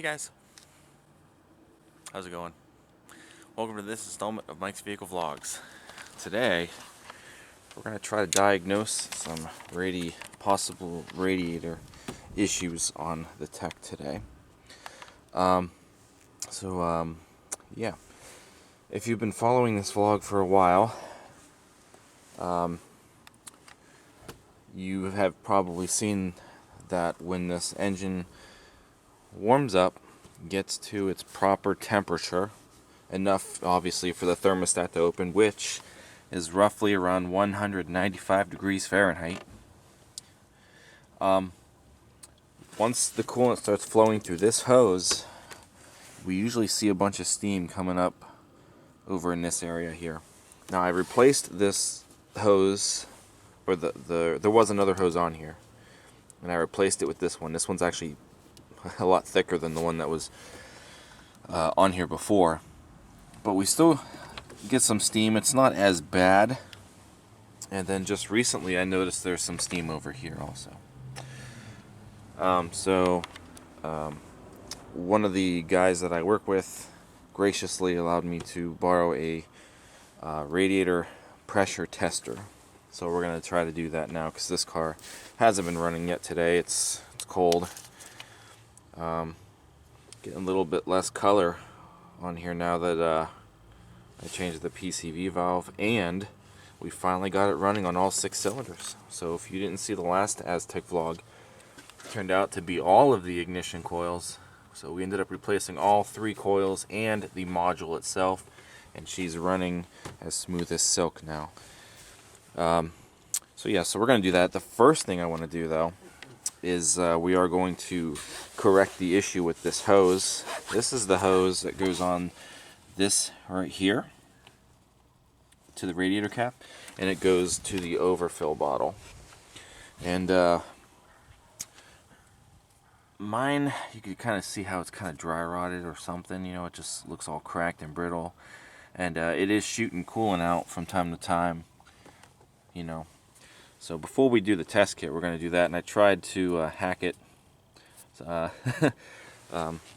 Hey guys, how's it going? Welcome to this installment of Mike's Vehicle Vlogs. Today, we're going to try to diagnose some possible radiator issues on the tech today. Yeah, if you've been following this vlog for a while, you have probably seen that when this engine warms up, gets to its proper temperature, enough obviously for the thermostat to open, which is roughly around 195 degrees Fahrenheit. Once the coolant starts flowing through this hose, we usually see a bunch of steam coming up over in this area here. Now I replaced this hose, or there was another hose on here, and I replaced it with this one. This one's actually a lot thicker than the one that was on here before, but we still get some steam. It's not as bad. And then just recently I noticed there's some steam over here also. One of the guys that I work with graciously allowed me to borrow a radiator pressure tester. So we're going to try to do that now, because this car hasn't been running yet today. It's cold. Getting a little bit less color on here now that I changed the PCV valve, and we finally got it running on all 6 cylinders. So if you didn't see the last Aztek vlog, it turned out to be all of the ignition coils. So we ended up replacing all 3 coils and the module itself, and she's running as smooth as silk now. So we're going to do that. The first thing I want to do though is we are going to correct the issue with this hose. This is the hose that goes on this right here to the radiator cap, and it goes to the overfill bottle. And mine, you can kind of see how it's kind of dry rotted or something, you know, it just looks all cracked and brittle, and it is shooting coolant out from time to time, you know. So before we do the test kit, we're going to do that, and I tried to hack it.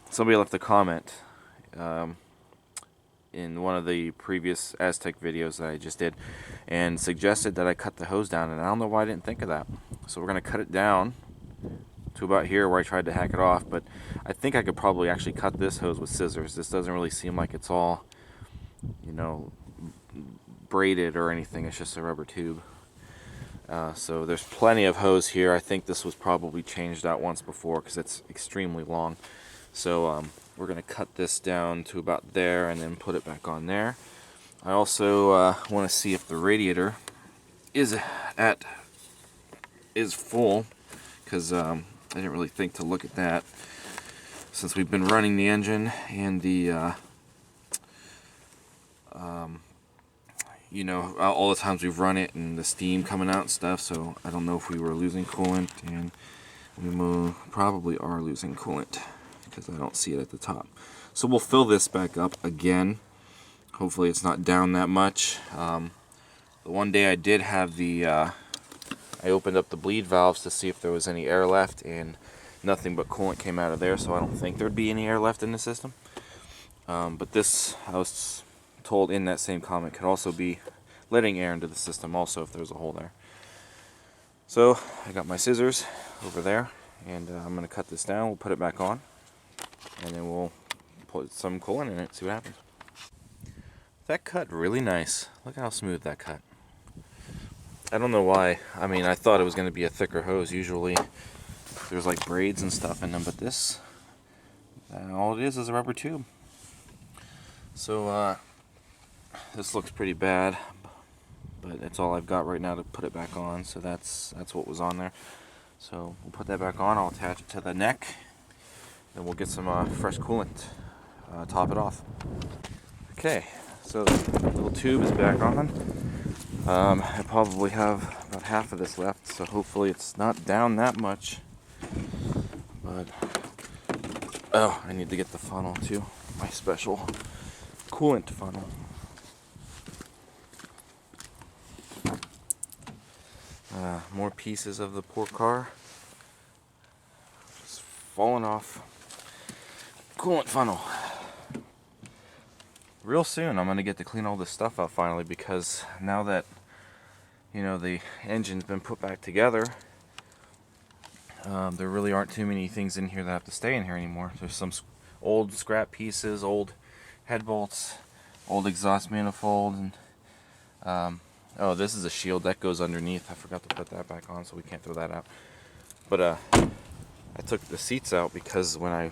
Somebody left a comment in one of the previous Aztek videos that I just did, and suggested that I cut the hose down, and I don't know why I didn't think of that. So we're going to cut it down to about here where I tried to hack it off, but I think I could probably actually cut this hose with scissors. This doesn't really seem like it's all, you know, braided or anything. It's just a rubber tube. So there's plenty of hose here. I think this was probably changed out once before because it's extremely long. So we're going to cut this down to about there and then put it back on there. I also want to see if the radiator is full, because I didn't really think to look at that since we've been running the engine and the you know, all the times we've run it and the steam coming out and stuff. So I don't know if we were losing coolant, and we probably are losing coolant because I don't see it at the top. So we'll fill this back up again. Hopefully it's not down that much. The one day I did have I opened up the bleed valves to see if there was any air left, and nothing but coolant came out of there, so I don't think there'd be any air left in the system. But this, I was told in that same comment, could also be letting air into the system also if there's a hole there. So I got my scissors over there, and I'm going to cut this down. We'll put it back on, and then we'll put some coolant in it, see what happens. That cut really nice. Look how smooth that cut. I don't know why. I mean, I thought it was going to be a thicker hose. Usually there's like braids and stuff in them, but this, all it is a rubber tube. So this looks pretty bad, but that's all I've got right now to put it back on. So that's what was on there. So we'll put that back on. I'll attach it to the neck, then we'll get some fresh coolant, top it off. Okay, so the little tube is back on. I probably have about half of this left, so hopefully it's not down that much. But oh, I need to get the funnel too, my special coolant funnel. More pieces of the poor car just falling off. coolant funnel. Real soon I'm going to get to clean all this stuff out finally, because now that, you know, the engine's been put back together, there really aren't too many things in here that have to stay in here anymore. There's some old scrap pieces, old head bolts, old exhaust manifold, and oh, this is a shield that goes underneath. I forgot to put that back on, so we can't throw that out. But I took the seats out because when I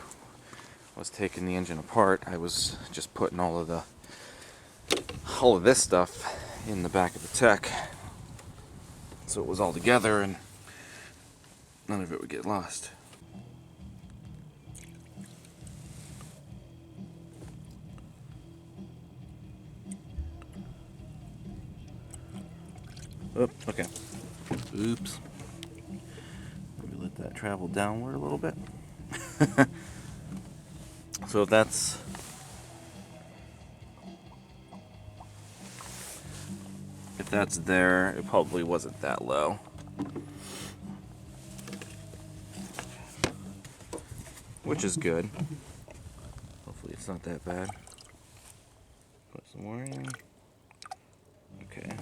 was taking the engine apart, I was just putting all of this stuff in the back of the tech, so it was all together and none of it would get lost. Oh, okay. Oops. Maybe let that travel downward a little bit. So if that's there, it probably wasn't that low. Which is good. Hopefully it's not that bad. Put some more in. Okay.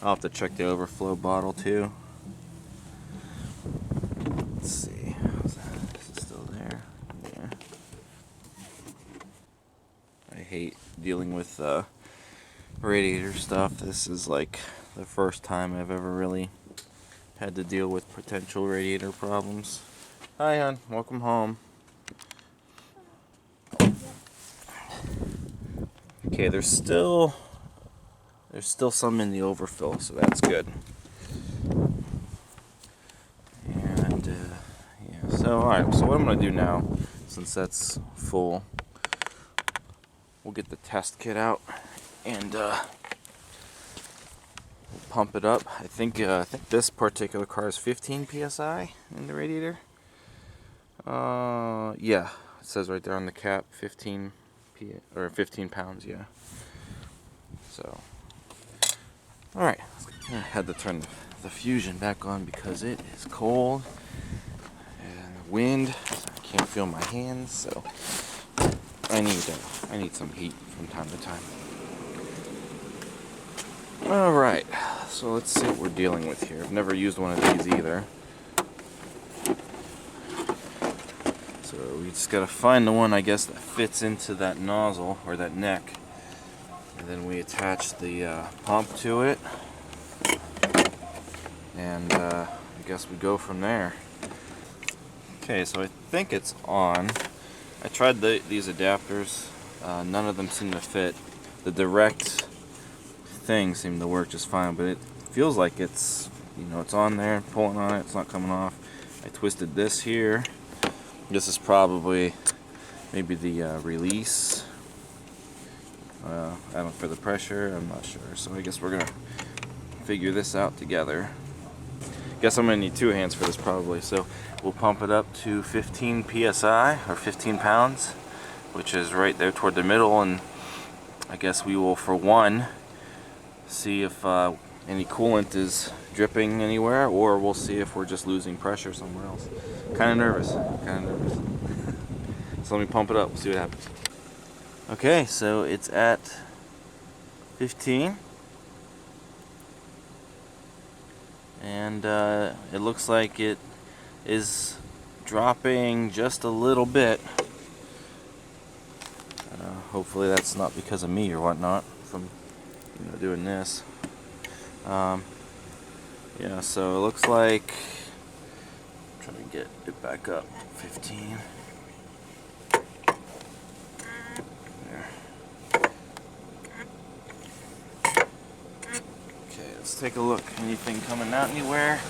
I'll have to check the overflow bottle too. Let's see. How's that? Is it still there? Yeah. I hate dealing with radiator stuff. This is like the first time I've ever really had to deal with potential radiator problems. Hi, hon. Welcome home. Okay, there's still some in the overfill, so that's good. And yeah, so alright, so what I'm gonna do now, since that's full, we'll get the test kit out and we'll pump it up. I think this particular car is 15 psi in the radiator. Yeah, it says right there on the cap, 15 pounds, yeah. So, alright, I had to turn the fusion back on because it is cold and the wind, I can't feel my hands, so I need some heat from time to time. Alright, so let's see what we're dealing with here. I've never used one of these either. So we just gotta find the one, I guess, that fits into that nozzle or that neck, and then we attach the pump to it, and I guess we go from there. Okay, so I think it's on. I tried these adapters. None of them seem to fit. The direct thing seemed to work just fine, but it feels like it's, you know, it's on there, pulling on it, it's not coming off. I twisted this here. This is probably maybe the release. I don't know, for the pressure, I'm not sure. So I guess we're gonna figure this out together. Guess I'm gonna need two hands for this probably. So we'll pump it up to 15 psi or 15 pounds, which is right there toward the middle, and I guess we will, for one, see if any coolant is dripping anywhere, or we'll see if we're just losing pressure somewhere else. Kind of nervous. So let me pump it up, we'll see what happens. Okay, so it's at 15. And it looks like it is dropping just a little bit. Hopefully that's not because of me or whatnot from, you know, doing this. Yeah, so it looks like, I'm trying to get it back up. 15. There. Okay, let's take a look. Anything coming out anywhere?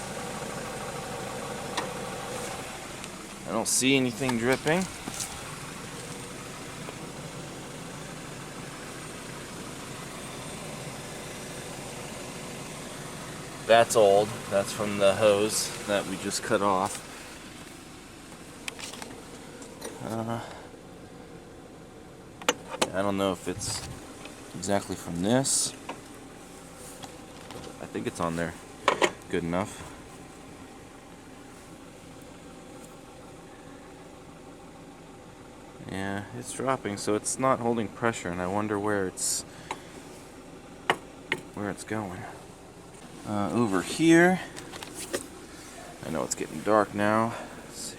I don't see anything dripping. That's old. That's from the hose that we just cut off. I don't know if it's exactly from this. I think it's on there good enough. Yeah, it's dropping, so it's not holding pressure, and I wonder where it's going. Over here, I know it's getting dark now. Let's see.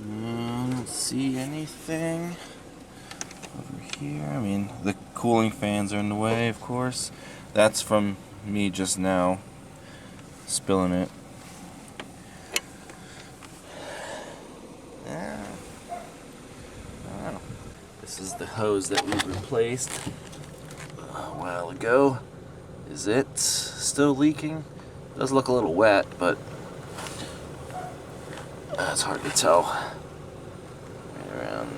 I don't see anything over here. I mean, the cooling fans are in the way, of course. That's from me just now spilling it. Yeah. I don't know. This is the hose that we replaced a while ago. Is it still leaking? It does look a little wet, but it's hard to tell. Right around.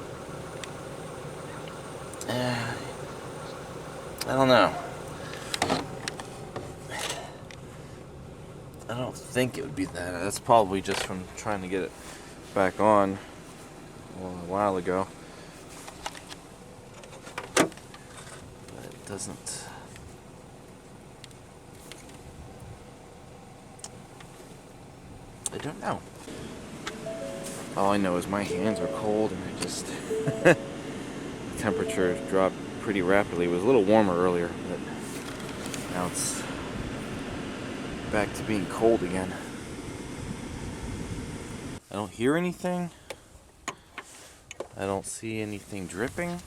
I don't know. I don't think it would be that. That's probably just from trying to get it back on a while ago. But it doesn't. I don't know. All I know is my hands are cold and I just the temperature dropped pretty rapidly. It was a little warmer earlier, but now it's back to being cold again. I don't hear anything. I don't see anything dripping.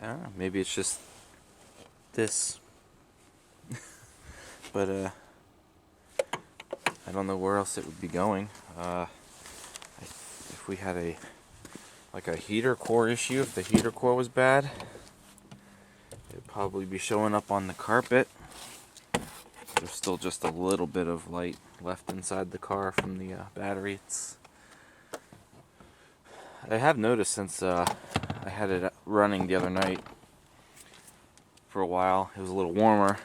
I don't know, maybe it's just this. But I don't know where else it would be going. If we had a heater core issue, if the heater core was bad, it'd probably be showing up on the carpet. There's still just a little bit of light left inside the car from the battery. I have noticed since I had it running the other night for a while, it was a little warmer,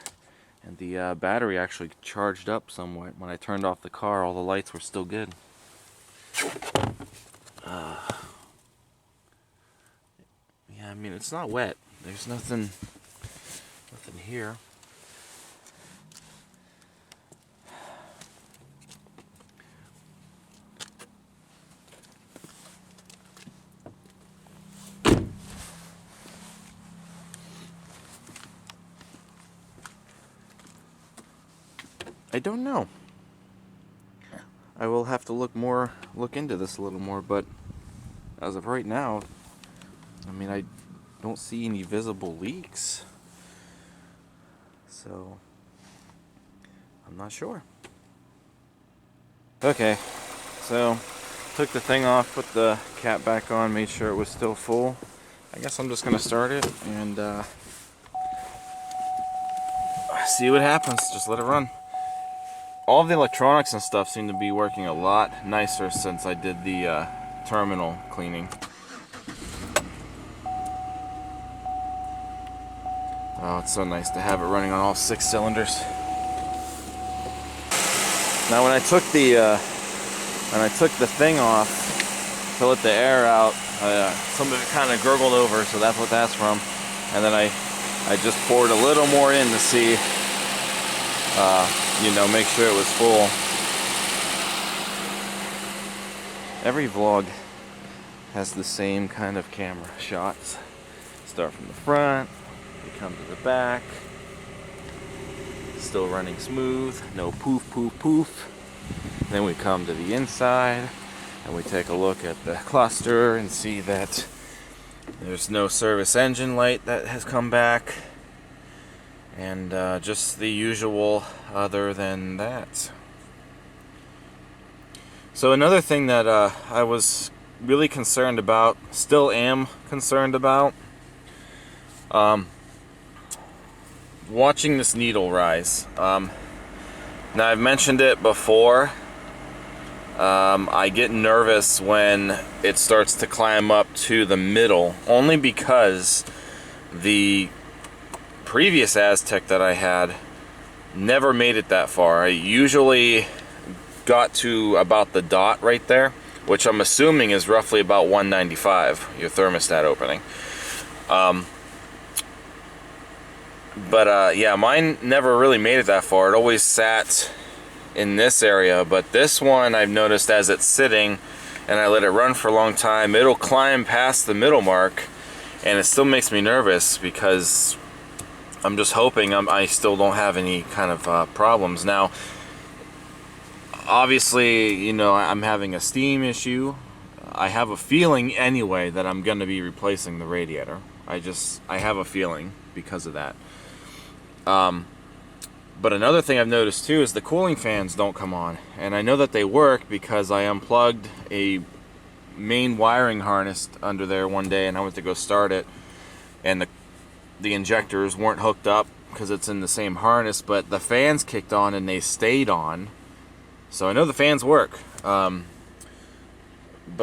and the battery actually charged up somewhat. When I turned off the car, all the lights were still good. Yeah, I mean, it's not wet. There's nothing here. I don't know. I will have to look into this a little more, but as of right now, I mean, I don't see any visible leaks. So, I'm not sure. Okay, so took the thing off, put the cap back on, made sure it was still full. I guess I'm just gonna start it and see what happens. Just let it run. All of the electronics and stuff seem to be working a lot nicer since I did the terminal cleaning. Oh, it's so nice to have it running on all 6 cylinders. Now, when I took the thing off to let the air out, some of it kind of gurgled over, so that's what that's from. And then I just poured a little more in to see, you know, make sure it was full. Every vlog has the same kind of camera shots. Start from the front, we come to the back. Still running smooth, no poof, poof, poof. Then we come to the inside and we take a look at the cluster and see that there's no service engine light that has come back, and just the usual other than that. So another thing that I was really concerned about, still am concerned about, watching this needle rise. Now, I've mentioned it before. I get nervous when it starts to climb up to the middle, only because the previous Aztek that I had never made it that far. I usually got to about the dot right there, which I'm assuming is roughly about 195, your thermostat opening. But yeah, mine never really made it that far. It always sat in this area, but this one I've noticed as it's sitting and I let it run for a long time, it'll climb past the middle mark, and it still makes me nervous because I'm just hoping I still don't have any kind of problems. Now, obviously, you know, I'm having a steam issue. I have a feeling anyway that I'm going to be replacing the radiator. I have a feeling because of that. But another thing I've noticed too is the cooling fans don't come on. And I know that they work because I unplugged a main wiring harness under there one day and I went to go start it, and the injectors weren't hooked up because it's in the same harness, but the fans kicked on and they stayed on. So I know the fans work. But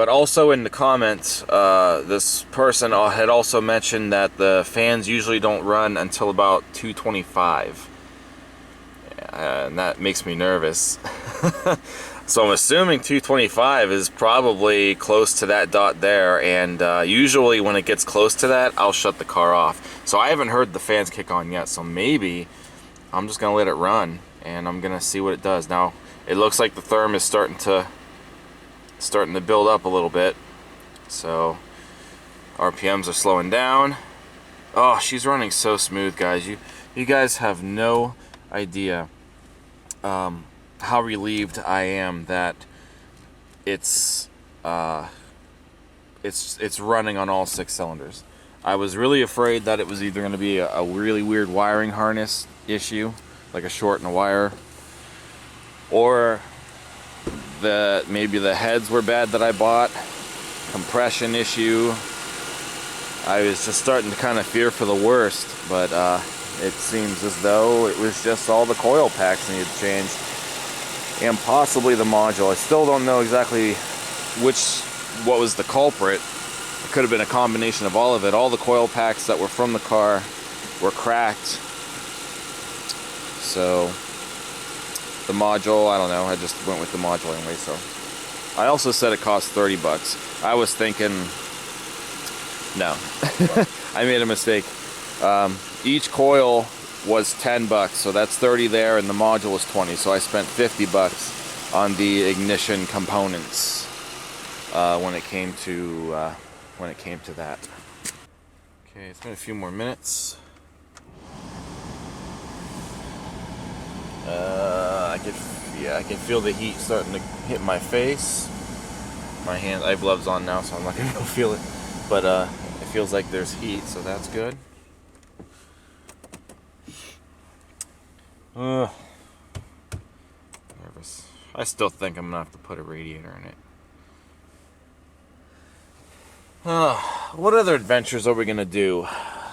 also in the comments, this person had also mentioned that the fans usually don't run until about 225. And that makes me nervous. So I'm assuming 225 is probably close to that dot there, and usually when it gets close to that, I'll shut the car off. So I haven't heard the fans kick on yet, so maybe I'm just gonna let it run and I'm gonna see what it does. Now it looks like the therm is starting to build up a little bit, so RPMs are slowing down. Oh, she's running so smooth, guys. You guys have no idea how relieved I am that it's running on all 6 cylinders. I was really afraid that it was either going to be a really weird wiring harness issue, like a short in a wire, or maybe the heads were bad that I bought, compression issue. I was just starting to kind of fear for the worst, but it seems as though it was just all the coil packs needed changed, and possibly the module. I still don't know exactly what was the culprit. It could have been a combination of all of it. All the coil packs that were from the car were cracked, so the module, I don't know, I just went with the module anyway. So I also said it cost 30 bucks. I was thinking, no. I made a mistake. Each coil was 10 bucks, so that's 30 there, and the module was 20, so I spent 50 bucks on the ignition components when it came to that. Okay, it's been a few more minutes. I can feel the heat starting to hit my face. My hand, I have gloves on now, so I'm not gonna go feel it. But it feels like there's heat, so that's good. Nervous. I still think I'm gonna have to put a radiator in it. What other adventures are we gonna do?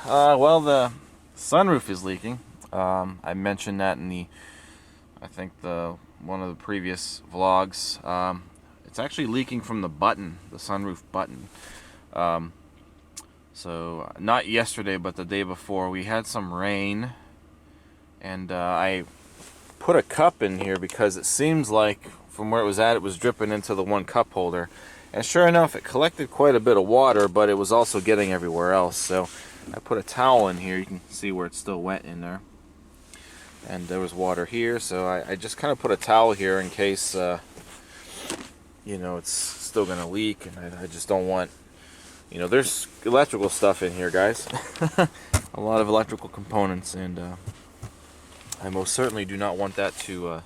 Well, the sunroof is leaking. I mentioned that in one of the previous vlogs. It's actually leaking from the button, the sunroof button. So not yesterday, but the day before, we had some rain, and I put a cup in here because it seems like from where it was at, it was dripping into the one cup holder. And sure enough, it collected quite a bit of water, but it was also getting everywhere else. So I put a towel in here. You can see where it's still wet in there. And there was water here, so I just kind of put a towel here in case, it's still going to leak. And I just don't want, there's electrical stuff in here, guys. A lot of electrical components, and I most certainly do not want that to,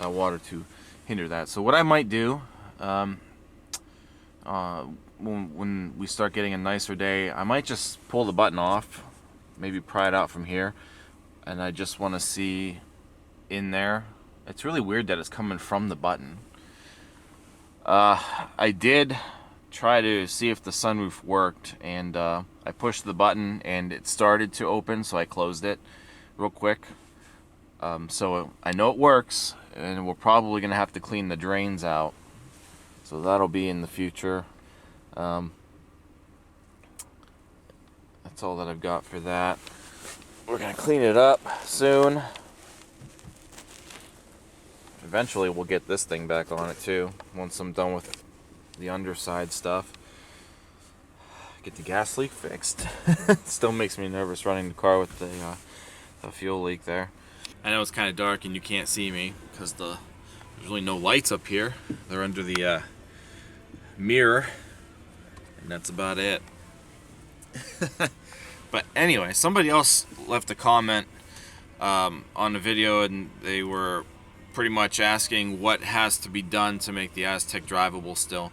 water to hinder that. So what I might do, when we start getting a nicer day, I might just pull the button off, maybe pry it out from here, and I just want to see in there. It's really weird that it's coming from the button. I did try to see if the sunroof worked, and I pushed the button and it started to open, so I closed it real quick. So I know it works, and we're probably gonna have to clean the drains out, so that'll be in the future. That's all that I've got for that. We're gonna clean it up soon. eventually we'll get this thing back on it too, once I'm done with the underside stuff. Get the gas leak fixed. Still makes me nervous running the car with the fuel leak there. I know it's kind of dark and you can't see me because there's really no lights up here. They're under the mirror, and that's about it. But anyway, somebody else left a comment on the video, and they were pretty much asking what has to be done to make the Aztek drivable still.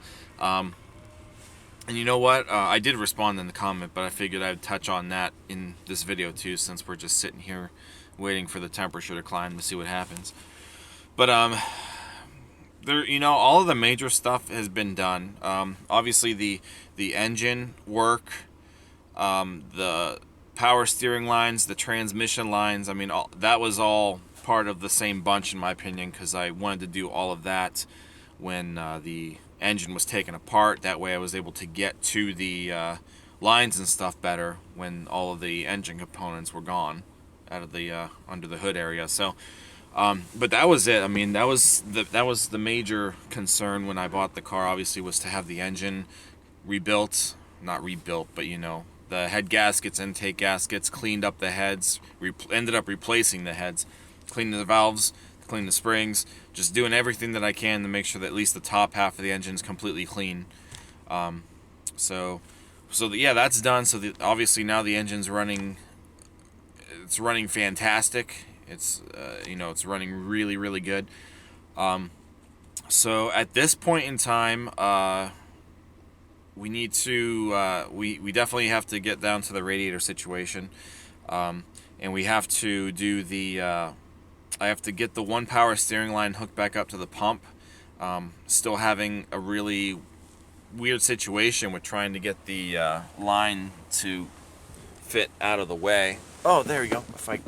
And you know what? I did respond in the comment, but I figured I'd touch on that in this video too, since we're just sitting here waiting for the temperature to climb to see what happens. But there, you know, all of the major stuff has been done. Obviously, the engine work, the power steering lines, the transmission lines. I mean, that was all part of the same bunch, in my opinion, because I wanted to do all of that when the engine was taken apart. That way I was able to get to the lines and stuff better when all of the engine components were gone out of the under the hood area. So but that was it. I mean, that was the major concern when I bought the car, obviously, was to have the engine rebuilt. Not rebuilt, but you know, the head gaskets, intake gaskets, cleaned up the heads, ended up replacing the heads, cleaning the valves, clean the springs, just doing everything that I can to make sure that at least the top half of the engine is completely clean. So yeah, that's done. So obviously now the engine's running. It's running fantastic. It's you know, it's running really, really good. So at this point in time, we need to we definitely have to get down to the radiator situation, and we have to do the. I have to get the one power steering line hooked back up to the pump. Still having a really weird situation with trying to get the line to fit out of the way. Oh, there we go. If I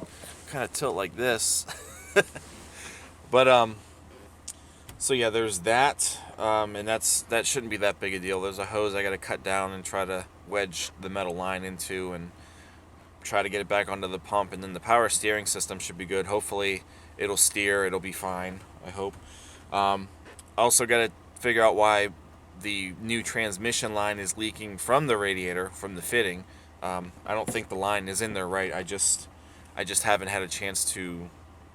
kind of tilt like this. But so yeah, there's that, and that shouldn't be that big a deal. There's a hose I got to cut down and try to wedge the metal line into and try to get it back onto the pump, and then the power steering system should be good. Hopefully it'll steer, it'll be fine, I hope. Also got to figure out why the new transmission line is leaking from the radiator, from the fitting. I don't think the line is in there right. I just haven't had a chance to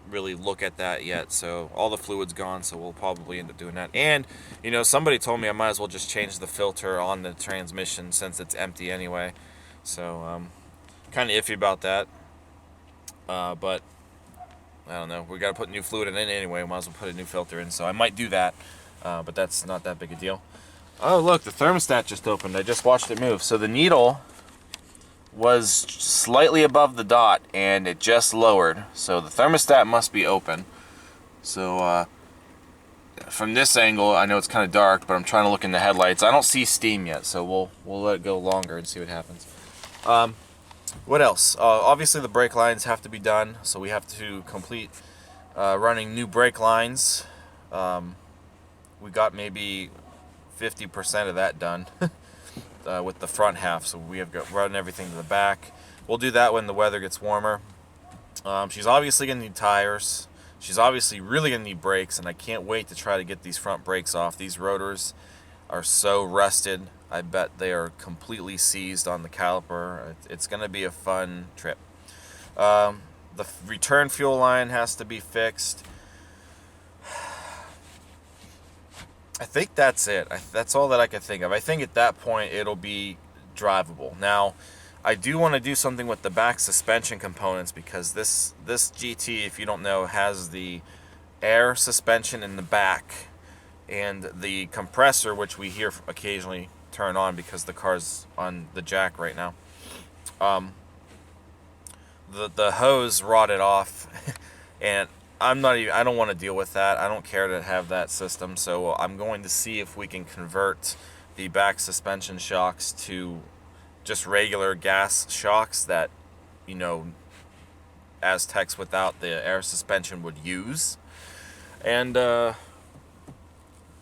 really look at that yet. So all the fluid's gone, so we'll probably end up doing that. And you know, somebody told me I might as well just change the filter on the transmission since it's empty anyway. So kind of iffy about that, but I don't know. We got to put new fluid in it anyway. Might as well put a new filter in. So I might do that, but that's not that big a deal. Oh, look, the thermostat just opened. I just watched it move. So the needle was slightly above the dot, and it just lowered. So the thermostat must be open. So from this angle, I know it's kind of dark, but I'm trying to look in the headlights. I don't see steam yet, so we'll let it go longer and see what happens. What else? Obviously the brake lines have to be done, so we have to complete running new brake lines. We got maybe 50% of that done with the front half, so we have got run everything to the back. We'll do that when the weather gets warmer. She's obviously going to need tires. She's obviously really going to need brakes, and I can't wait to try to get these front brakes off. These rotors are so rusted. I bet they are completely seized on the caliper. It's going to be a fun trip. The return fuel line has to be fixed. I think that's it. That's all that I can think of. I think at that point it'll be drivable. Now, I do want to do something with the back suspension components, because this GT, if you don't know, has the air suspension in the back and the compressor, which we hear occasionally turn on because the car's on the jack right now. The hose rotted off, and I don't want to deal with that. I don't care to have that system, so I'm going to see if we can convert the back suspension shocks to just regular gas shocks that, you know, Azteks without the air suspension would use. And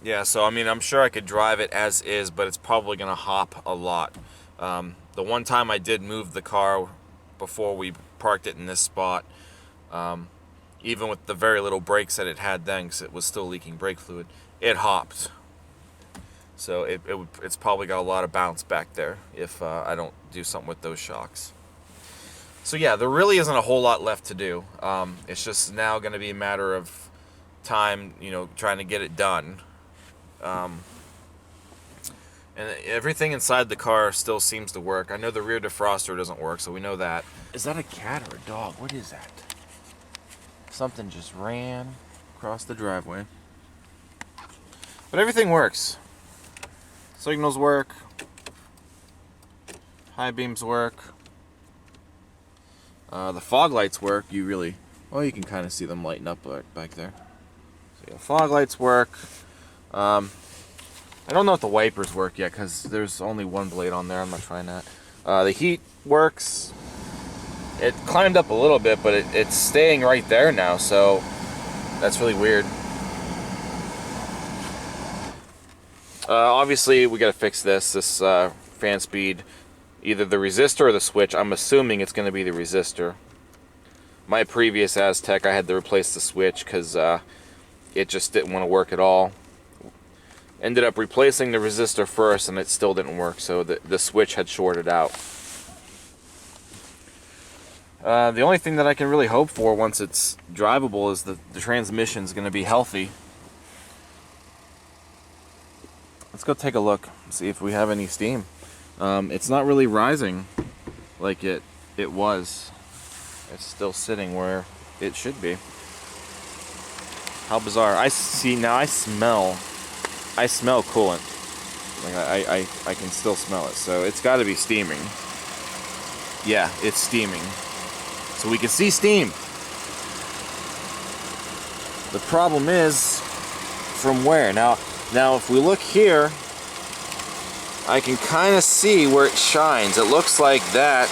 yeah, so I mean, I'm sure I could drive it as is, but it's probably going to hop a lot. The one time I did move the car before we parked it in this spot, even with the very little brakes that it had then, because it was still leaking brake fluid, it hopped. So it's probably got a lot of bounce back there if I don't do something with those shocks. So yeah, there really isn't a whole lot left to do. It's just now going to be a matter of time, you know, trying to get it done. And everything inside the car still seems to work. I know the rear defroster doesn't work, so we know that. Is that a cat or a dog? What is that? Something just ran across the driveway. But everything works. Signals work. High beams work. The fog lights work. Well, you can kind of see them lighting up back there. So yeah, fog lights work. I don't know if the wipers work yet because there's only one blade on there. I'm not trying that. The heat works. It climbed up a little bit, but it's staying right there now, so that's really weird. Obviously, we got to fix this fan speed. Either the resistor or the switch. I'm assuming it's going to be the resistor. My previous Aztek, I had to replace the switch because it just didn't want to work at all. Ended up replacing the resistor first, and it still didn't work, so the switch had shorted out. The only thing that I can really hope for once it's drivable is that the transmission's going to be healthy. Let's go take a look, see if we have any steam. It's not really rising like it was. It's still sitting where it should be. How bizarre. I smell coolant. Like I can still smell it, so it's got to be steaming. Yeah, it's steaming. So we can see steam. The problem is, from where? Now if we look here, I can kind of see where it shines. It looks like that.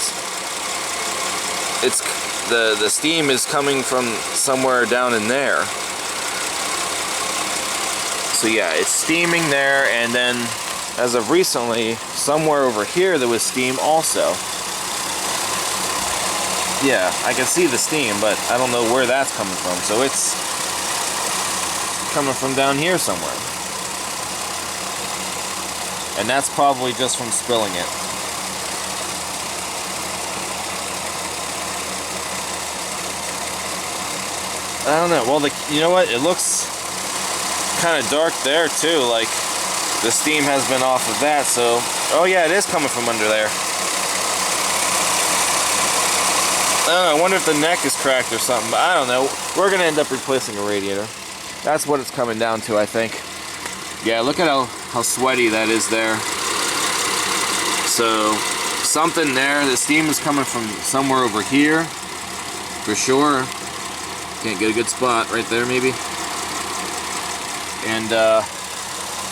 It's the steam is coming from somewhere down in there. So yeah, it's steaming there, and then as of recently, somewhere over here there was steam also. Yeah, I can see the steam, but I don't know where that's coming from. So it's coming from down here somewhere. And that's probably just from spilling it. I don't know. Well, you know what? It looks kind of dark there too. Like the steam has been off of that. So, oh yeah, it is coming from under there. I don't know, I wonder if the neck is cracked or something, but I don't know. We're going to end up replacing a radiator. That's what it's coming down to, I think. Yeah, look at how sweaty that is there. So, something there. The steam is coming from somewhere over here, for sure. Can't get a good spot right there, maybe. And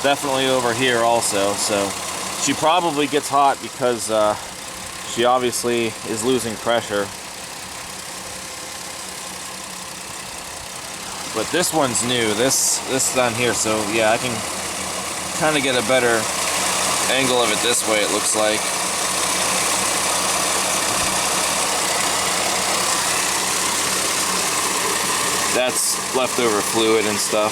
definitely over here also. So, she probably gets hot because she obviously is losing pressure. But this one's new, this down here, so yeah, I can kind of get a better angle of it this way, it looks like. That's leftover fluid and stuff.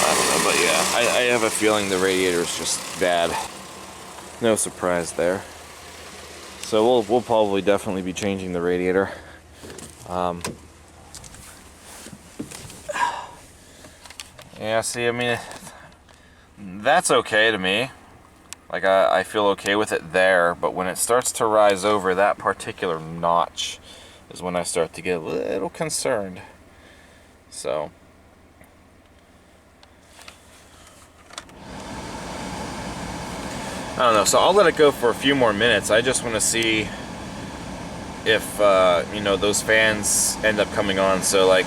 I don't know, but yeah, I have a feeling the radiator is just bad. No surprise there. So we'll probably definitely be changing the radiator. Yeah, see, I mean, that's okay to me. Like, I feel okay with it there, but when it starts to rise over that particular notch is when I start to get a little concerned. So, I don't know, so I'll let it go for a few more minutes. I just want to see if, you know, those fans end up coming on. So, like,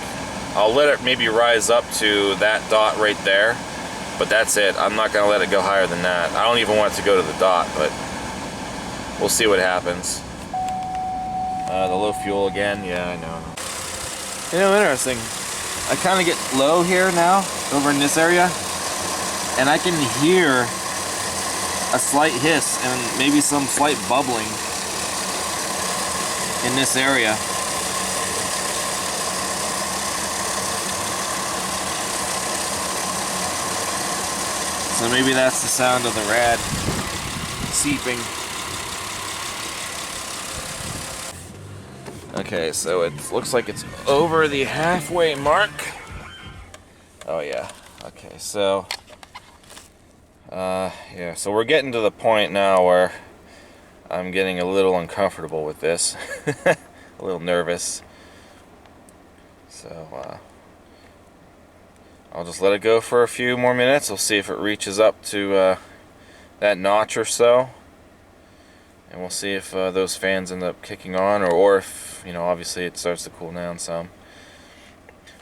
I'll let it maybe rise up to that dot right there, but that's it. I'm not going to let it go higher than that. I don't even want it to go to the dot, but we'll see what happens. The low fuel again, yeah, I know. You know, interesting. I kind of get low here now, over in this area, and I can hear a slight hiss and maybe some slight bubbling in this area. so maybe that's the sound of the rad seeping. Okay, so it looks like it's over the halfway mark. Oh yeah. Okay, so yeah, so we're getting to the point now where I'm getting a little uncomfortable with this. A little nervous. So I'll just let it go for a few more minutes. We'll see if it reaches up to that notch or so. And we'll see if those fans end up kicking on, or if, you know, obviously it starts to cool down some.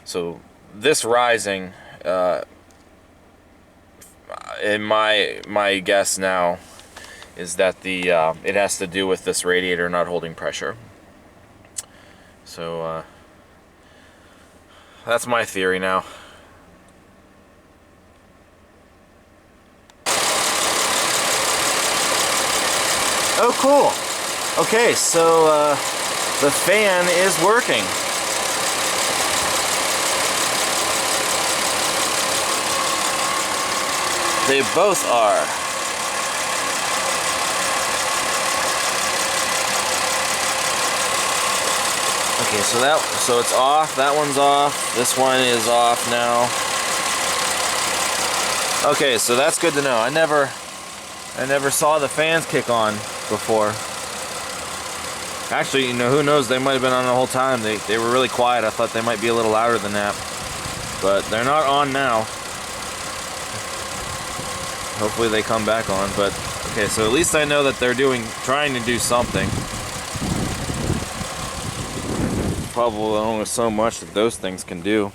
So this rising, in my guess now, is that the it has to do with this radiator not holding pressure. So that's my theory now. Oh, cool. Okay, so the fan is working. They both are. Okay, so it's off. That one's off. This one is off now. Okay, so that's good to know. I never saw the fans kick on before. Actually, you know, who knows, they might have been on the whole time. They were really quiet. I thought they might be a little louder than that. But they're not on now. Hopefully they come back on. But okay, so at least I know that they're trying to do something. Probably only so much that those things can do.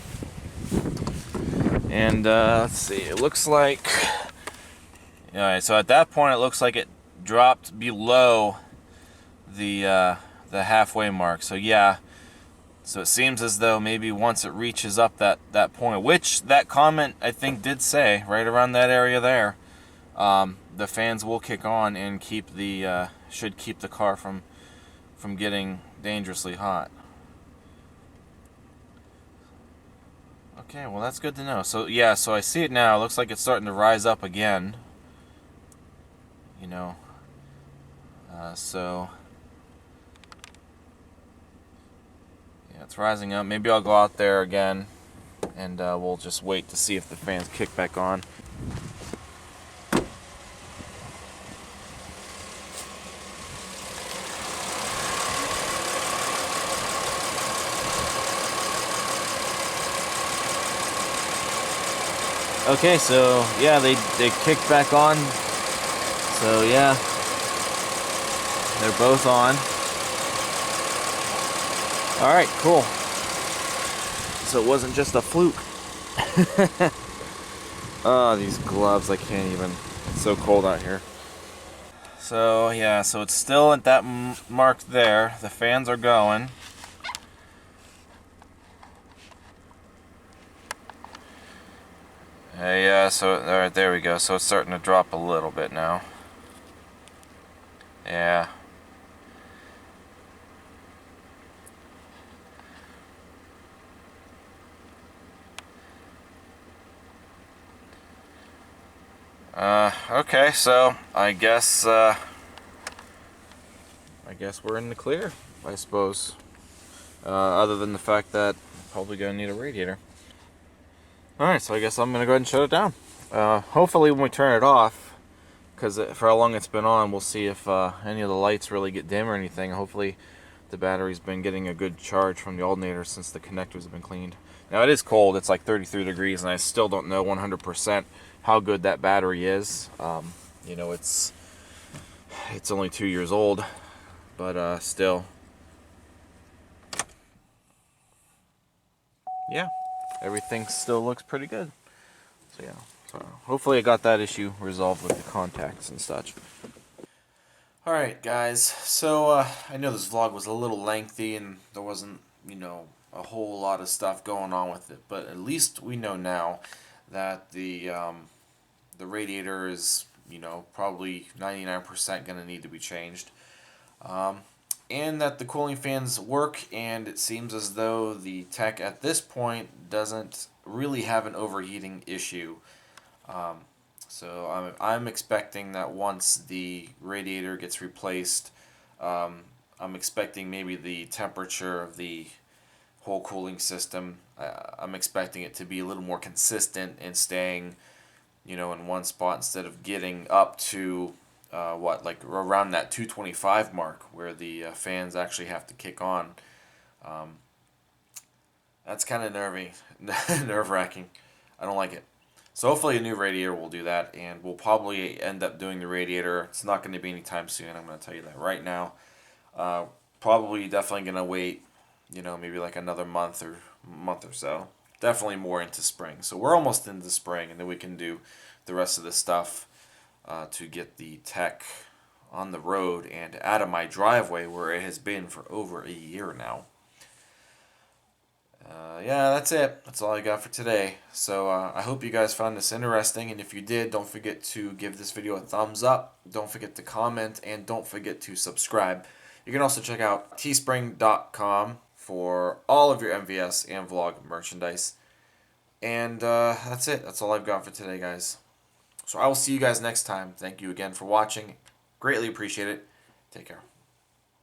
And let's see, it looks like, alright, so at that point it looks like it dropped below the halfway mark. So yeah, so it seems as though maybe once it reaches up that point, which that comment I think did say right around that area there, the fans will kick on and keep the should keep the car from getting dangerously hot. Okay, well that's good to know. So yeah, so I see it now. It looks like it's starting to rise up again. You know, so yeah, it's rising up. Maybe I'll go out there again, and we'll just wait to see if the fans kick back on. Okay, so yeah, they kicked back on. So yeah, they're both on. All right, cool. So it wasn't just a fluke. Oh, these gloves, I can't even. It's so cold out here. So yeah, so it's still at that mark there. The fans are going. Yeah, so alright, there we go. So it's starting to drop a little bit now. Yeah. Okay, so I guess we're in the clear, I suppose. Other than the fact that I'm probably gonna need a radiator. Alright, so I guess I'm going to go ahead and shut it down. Hopefully when we turn it off, because for how long it's been on, we'll see if any of the lights really get dim or anything. Hopefully the battery's been getting a good charge from the alternator since the connectors have been cleaned. Now it is cold, it's like 33 degrees, and I still don't know 100% how good that battery is. You know, it's only 2 years old, but still. Yeah. Everything still looks pretty good. So yeah, so hopefully I got that issue resolved with the contacts and such. Alright guys, so I know this vlog was a little lengthy and there wasn't, you know, a whole lot of stuff going on with it, but at least we know now that the radiator is, you know, probably 99% going to need to be changed. And that the cooling fans work, and it seems as though the tech at this point doesn't really have an overheating issue. So I'm expecting that once the radiator gets replaced, I'm expecting maybe the temperature of the whole cooling system. I'm expecting it to be a little more consistent and staying, in one spot instead of getting up to like around that 225 mark where the fans actually have to kick on. That's kind of nerve-wracking. I don't like it. So hopefully a new radiator will do that, and we'll probably end up doing the radiator. It's not going to be anytime soon. I'm going to tell you that right now. Probably definitely going to wait, maybe like another month or so. Definitely more into spring. So we're almost into spring, and then we can do the rest of the stuff to get the tech on the road and out of my driveway where it has been for over a year now. Yeah, that's it. That's all I got for today. So I hope you guys found this interesting, and if you did, don't forget to give this video a thumbs up. Don't forget to comment, and don't forget to subscribe. You can also check out teespring.com for all of your MVS and vlog merchandise. And that's it. That's all I've got for today, guys. So I will see you guys next time. Thank you again for watching. Greatly appreciate it. Take care.